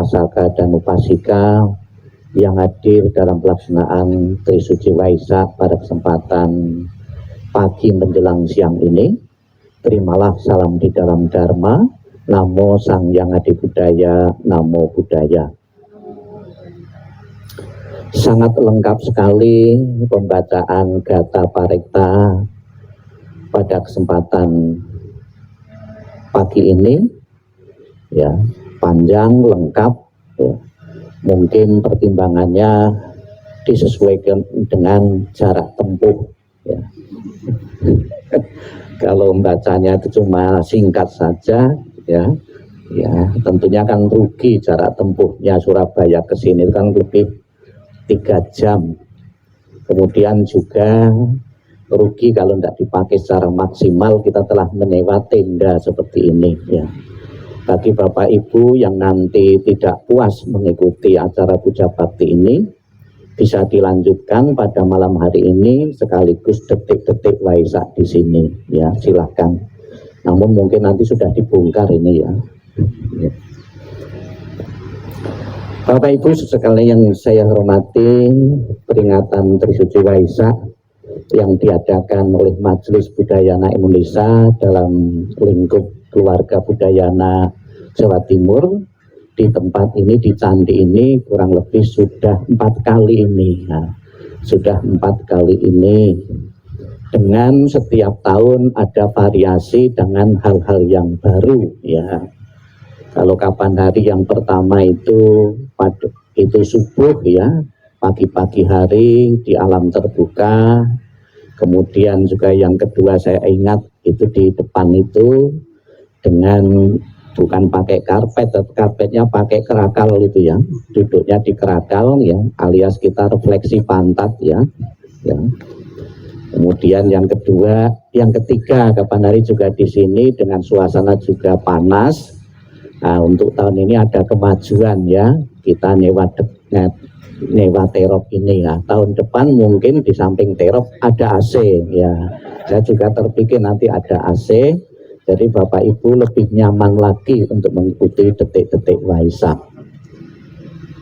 upasaka dan upasika yang hadir dalam pelaksanaan Trisuci Waisak pada kesempatan pagi menjelang siang ini. Terimalah salam di dalam Dharma. Namo Sang Hyang Adi Budaya, Namo Buddhaya. Sangat lengkap sekali pembacaan Gatha Parikta pada kesempatan pagi ini, ya, panjang, lengkap, ya. Mungkin pertimbangannya disesuaikan dengan jarak tempuh, ya. Kalau membacanya itu cuma singkat saja, ya, tentunya kan rugi jarak tempuhnya Surabaya ke sini kan lebih 3 jam. Kemudian juga rugi kalau tidak dipakai secara maksimal, kita telah menyewa tenda seperti ini, ya. Bagi Bapak Ibu yang nanti tidak puas mengikuti acara puja bakti ini, bisa dilanjutkan pada malam hari ini sekaligus detik-detik Waisak di sini, ya, silahkan. Namun mungkin nanti sudah dibongkar ini, ya. Bapak Ibu sekalian yang saya hormati, peringatan Trisuci Waisak yang diadakan oleh Majelis Budayana Indonesia dalam lingkup keluarga Budayana Jawa Timur di tempat ini, di candi ini kurang lebih sudah 4 kali ini, ya. Sudah 4 kali ini, dengan setiap tahun ada variasi dengan hal-hal yang baru, ya. Kalau kapan hari yang pertama itu subuh, ya, pagi-pagi hari di alam terbuka. Kemudian juga yang kedua saya ingat itu di depan itu dengan bukan pakai karpet, karpetnya pakai kerakal itu, ya, duduknya di kerakal, ya, alias kita refleksi pantat, ya. Kemudian yang ketiga kapan hari juga di sini dengan suasana juga panas. Nah, untuk tahun ini ada kemajuan, ya, kita nyewa terop ini, ya. Tahun depan mungkin di samping terop ada AC, ya. Saya juga terpikir nanti ada AC, jadi Bapak Ibu lebih nyaman lagi untuk mengikuti detik-detik Waisak.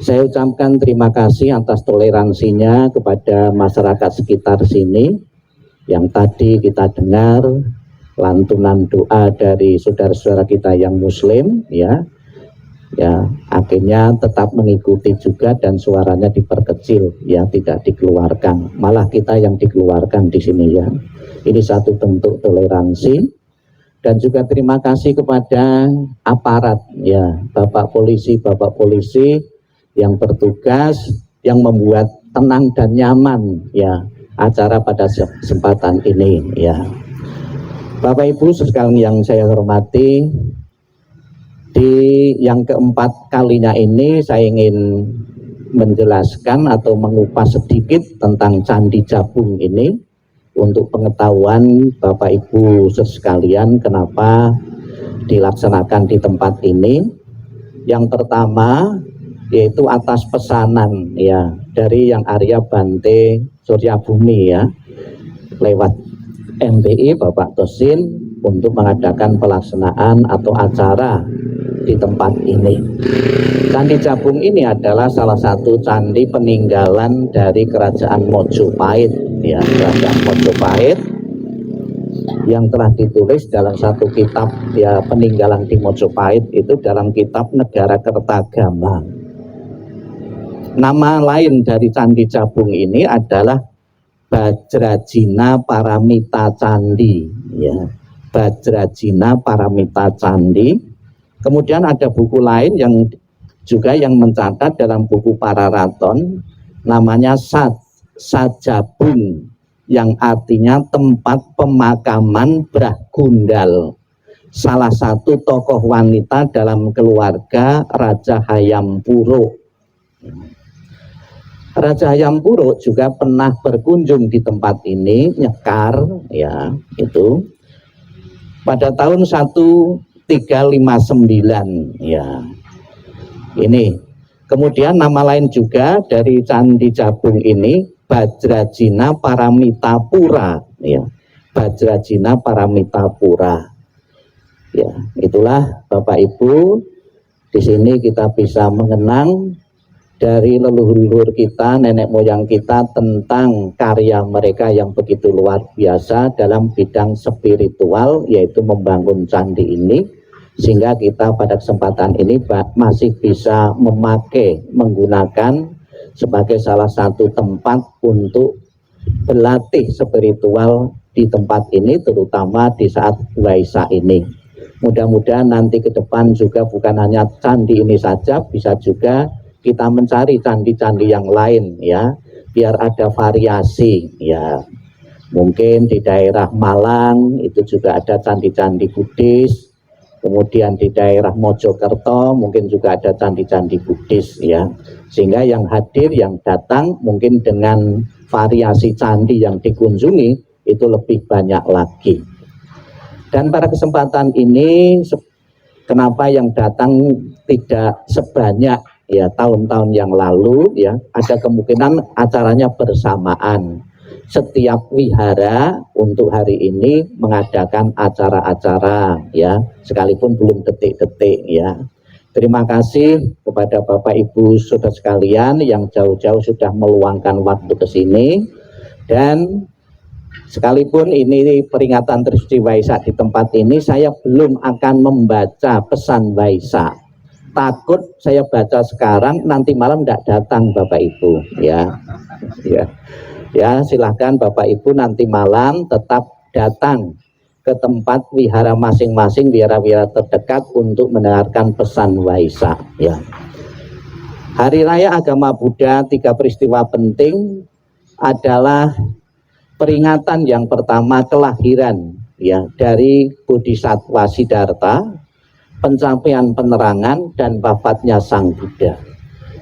Saya ucapkan terima kasih atas toleransinya kepada masyarakat sekitar sini yang tadi kita dengar lantunan doa dari saudara-saudara kita yang Muslim, ya, akhirnya tetap mengikuti juga dan suaranya diperkecil, ya, tidak dikeluarkan, malah kita yang dikeluarkan di sini, ya. Ini satu bentuk toleransi. Dan juga terima kasih kepada aparat, ya, Bapak polisi yang bertugas, yang membuat tenang dan nyaman, ya, acara pada kesempatan ini, ya. Bapak Ibu sekalian yang saya hormati, di yang keempat kalinya ini saya ingin menjelaskan atau mengupas sedikit tentang Candi Jabung ini untuk pengetahuan Bapak Ibu sekalian kenapa dilaksanakan di tempat ini. Yang pertama yaitu atas pesanan, ya, dari yang Arya Bante Surya Bumi, ya, lewat MPI Bapak Tosin untuk mengadakan pelaksanaan atau acara di tempat ini. Candi Jabung ini adalah salah satu candi peninggalan dari Kerajaan Mojopahit, ya, Kerajaan Mojopahit yang telah ditulis dalam satu kitab, ya, peninggalan di Mojopahit itu dalam kitab Negara Kertagama. Nama lain dari Candi Jabung ini adalah Bajrajina Paramita Candi, ya, Bajrajina Paramita Candi. Kemudian ada buku lain yang juga yang mencatat dalam buku Pararaton, namanya Sajabung, yang artinya tempat pemakaman Brahgundal, salah satu tokoh wanita dalam keluarga Raja Hayampuro. Raja Hayampuro juga pernah berkunjung di tempat ini, nyekar, ya, itu pada tahun 1359, ya. Ini kemudian nama lain juga dari Candi Jabung ini Bajrajina Paramitapura, ya, Bajrajina Paramitapura, ya. Itulah Bapak Ibu Di sini kita bisa mengenang dari leluhur-leluhur kita, nenek moyang kita, tentang karya mereka yang begitu luar biasa dalam bidang spiritual, yaitu membangun candi ini, sehingga kita pada kesempatan ini masih bisa menggunakan sebagai salah satu tempat untuk berlatih spiritual di tempat ini, terutama di saat Waisak ini. Mudah-mudahan nanti ke depan juga bukan hanya candi ini saja, bisa juga kita mencari candi-candi yang lain, ya, biar ada variasi, ya. Mungkin di daerah Malang itu juga ada candi-candi Buddhis, kemudian di daerah Mojokerto mungkin juga ada candi-candi Buddhis, ya. Sehingga yang hadir, yang datang mungkin dengan variasi candi yang dikunjungi itu lebih banyak lagi. Dan pada kesempatan ini, kenapa yang datang tidak sebanyak ya tahun-tahun yang lalu, ya, ada kemungkinan acaranya bersamaan. Setiap wihara untuk hari ini mengadakan acara-acara, ya, sekalipun belum detik-detik, ya. Terima kasih kepada Bapak Ibu saudara sekalian yang jauh-jauh sudah meluangkan waktu ke sini, dan sekalipun ini peringatan Trisuci Waisak di tempat ini, saya belum akan membaca pesan Waisak. Takut saya baca sekarang nanti malam tidak datang Bapak Ibu, ya. Ya, silahkan Bapak Ibu nanti malam tetap datang ke tempat wihara masing-masing, wihara-wihara terdekat untuk mendengarkan pesan Waisak, ya. Hari Raya Agama Buddha, 3 peristiwa penting adalah peringatan yang pertama kelahiran, ya, dari Bodhisattva Siddhartha, pencapaian penerangan, dan wafatnya Sang Buddha.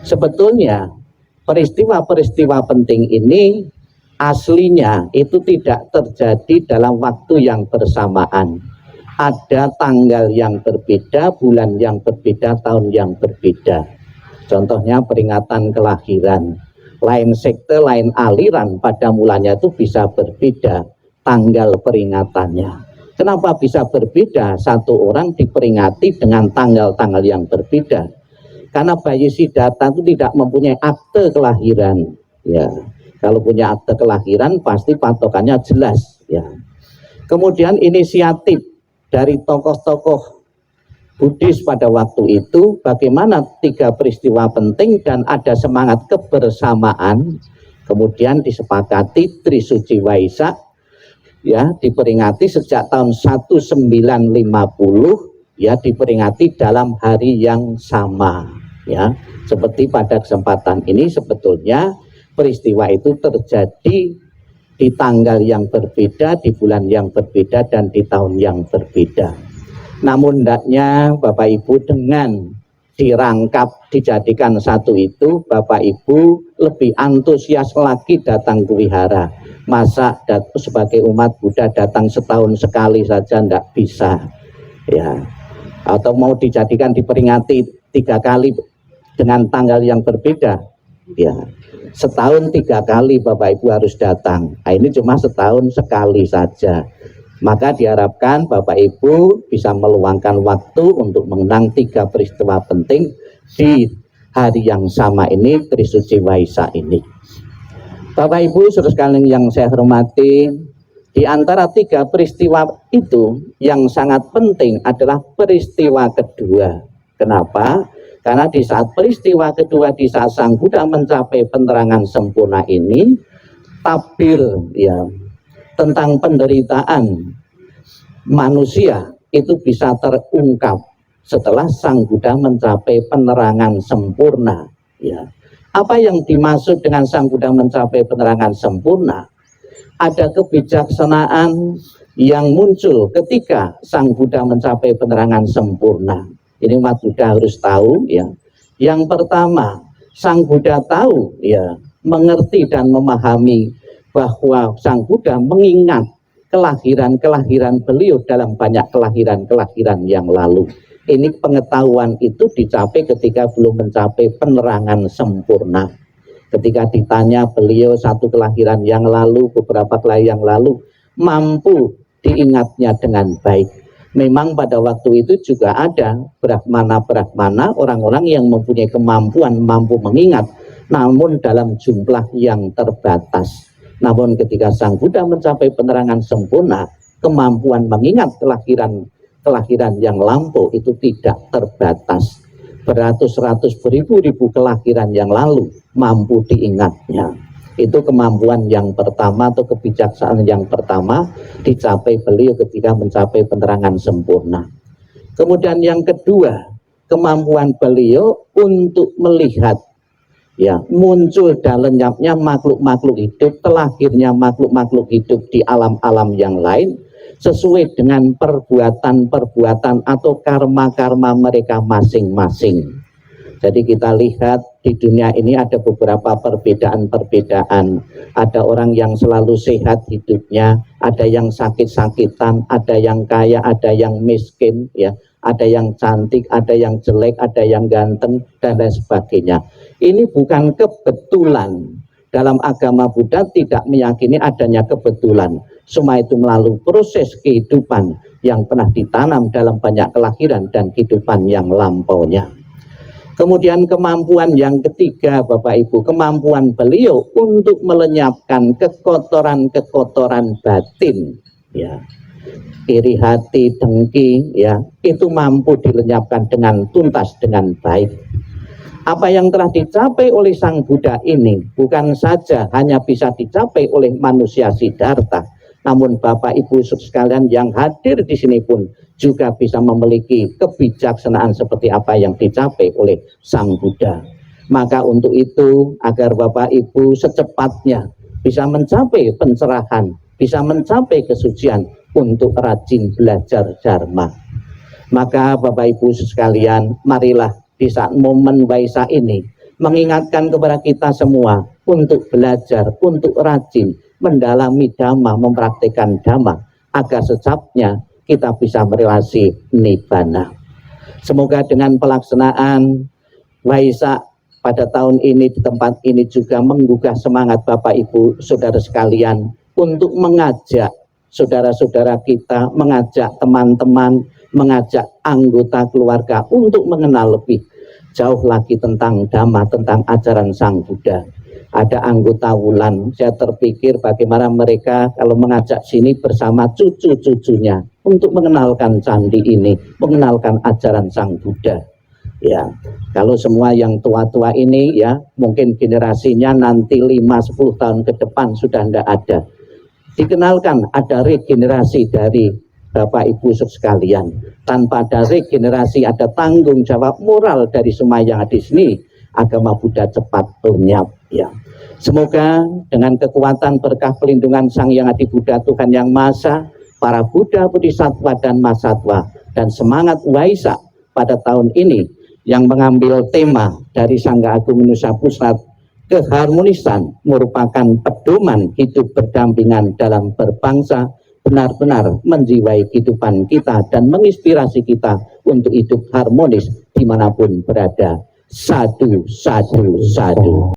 Sebetulnya peristiwa-peristiwa penting ini aslinya itu tidak terjadi dalam waktu yang bersamaan. Ada tanggal yang berbeda, bulan yang berbeda, tahun yang berbeda. Contohnya peringatan kelahiran. Lain sekte, lain aliran pada mulanya itu bisa berbeda tanggal peringatannya. Kenapa bisa berbeda? Satu orang diperingati dengan tanggal-tanggal yang berbeda. Karena bayi Siddhartha itu tidak mempunyai akte kelahiran. Ya, kalau punya akte kelahiran pasti patokannya jelas. Ya. Kemudian inisiatif dari tokoh-tokoh Buddhis pada waktu itu, bagaimana 3 peristiwa penting dan ada semangat kebersamaan. Kemudian disepakati Trisuci Waisak, ya, diperingati sejak tahun 1950, ya, diperingati dalam hari yang sama, ya. Seperti pada kesempatan ini sebetulnya peristiwa itu terjadi di tanggal yang berbeda, di bulan yang berbeda, dan di tahun yang berbeda. Namun hendaknya Bapak Ibu dengan dirangkap dijadikan satu itu, Bapak Ibu lebih antusias lagi datang ke wihara. Masa sebagai umat Buddha datang setahun sekali saja tidak bisa, ya, atau mau dijadikan diperingati 3 kali dengan tanggal yang berbeda, ya, setahun 3 kali Bapak Ibu harus datang. Nah, ini cuma setahun sekali saja. Maka diharapkan Bapak Ibu bisa meluangkan waktu untuk mengenang 3 peristiwa penting di hari yang sama ini, Trisuci Waisak ini. Bapak Ibu saudara sekalian yang saya hormati, di antara 3 peristiwa itu yang sangat penting adalah peristiwa kedua. Kenapa? Karena di saat peristiwa kedua, di saat Sang Buddha mencapai penerangan sempurna ini, tabir, ya, tentang penderitaan manusia itu bisa terungkap setelah Sang Buddha mencapai penerangan sempurna, ya. Apa yang dimaksud dengan Sang Buddha mencapai penerangan sempurna? Ada kebijaksanaan yang muncul ketika Sang Buddha mencapai penerangan sempurna. Ini umat Buddha harus tahu, ya. Yang pertama, Sang Buddha tahu, ya, mengerti dan memahami bahwa Sang Buddha mengingat kelahiran-kelahiran beliau dalam banyak kelahiran-kelahiran yang lalu. Ini pengetahuan itu dicapai ketika belum mencapai penerangan sempurna. Ketika ditanya beliau satu kelahiran yang lalu, beberapa kelahiran yang lalu, mampu diingatnya dengan baik. Memang pada waktu itu juga ada brahmana-brahmana, orang-orang yang mempunyai kemampuan mampu mengingat, namun dalam jumlah yang terbatas. Namun ketika Sang Buddha mencapai penerangan sempurna, kemampuan mengingat kelahiran yang lampau itu tidak terbatas. Beratus-ratus beribu-ribu kelahiran yang lalu mampu diingatnya. Itu kemampuan yang pertama atau kebijaksanaan yang pertama dicapai beliau ketika mencapai penerangan sempurna. Kemudian yang kedua, kemampuan beliau untuk melihat ya muncul dan lenyapnya makhluk-makhluk hidup, terlahirnya makhluk-makhluk hidup di alam-alam yang lain sesuai dengan perbuatan-perbuatan atau karma-karma mereka masing-masing. Jadi kita lihat di dunia ini ada beberapa perbedaan-perbedaan. Ada orang yang selalu sehat hidupnya, ada yang sakit-sakitan, ada yang kaya, ada yang miskin, ya, ada yang cantik, ada yang jelek, ada yang ganteng, dan lain sebagainya. Ini bukan kebetulan. Dalam agama Buddha tidak meyakini adanya kebetulan. Semua itu melalui proses kehidupan yang pernah ditanam dalam banyak kelahiran dan kehidupan yang lampaunya. Kemudian kemampuan yang ketiga Bapak Ibu, kemampuan beliau untuk melenyapkan kekotoran-kekotoran batin, ya, iri hati, dengki, ya, itu mampu dilenyapkan dengan tuntas, dengan baik. Apa yang telah dicapai oleh Sang Buddha ini bukan saja hanya bisa dicapai oleh manusia Siddhartha, namun Bapak Ibu sekalian yang hadir di sini pun juga bisa memiliki kebijaksanaan seperti apa yang dicapai oleh Sang Buddha. Maka untuk itu, agar Bapak Ibu secepatnya bisa mencapai pencerahan, bisa mencapai kesucian untuk rajin belajar dharma. Maka Bapak Ibu sekalian, marilah di saat momen Waisak ini mengingatkan kepada kita semua untuk belajar, untuk rajin mendalami dhamma, mempraktikkan dhamma, agar secepatnya kita bisa merelasi nibbana. Semoga dengan pelaksanaan Waisak pada tahun ini di tempat ini juga menggugah semangat Bapak Ibu Saudara sekalian untuk mengajak saudara-saudara kita, mengajak teman-teman, mengajak anggota keluarga untuk mengenal lebih jauh lagi tentang dhamma, tentang ajaran Sang Buddha. Ada anggota Wulan, saya terpikir bagaimana mereka kalau mengajak sini bersama cucu-cucunya untuk mengenalkan candi ini, mengenalkan ajaran Sang Buddha. Ya, kalau semua yang tua-tua ini ya, mungkin generasinya nanti 5-10 tahun ke depan sudah tidak ada. Dikenalkan ada regenerasi dari Bapak Ibu sekalian. Tanpa ada regenerasi, ada tanggung jawab moral dari semua yang ada di sini, agama Buddha cepat lenyap. Ya, semoga dengan kekuatan berkah pelindungan Sang Yang Adi Buddha Tuhan Yang Maha Esa, para Buddha, Bodhisattva dan Mahasatwa, dan semangat Waisak pada tahun ini yang mengambil tema dari Sangga Agung Manusia Pusat, keharmonisan merupakan pedoman hidup berdampingan dalam berbangsa, benar-benar menjiwai kehidupan kita dan menginspirasi kita untuk hidup harmonis dimanapun berada. Sadu, sadu, sadu.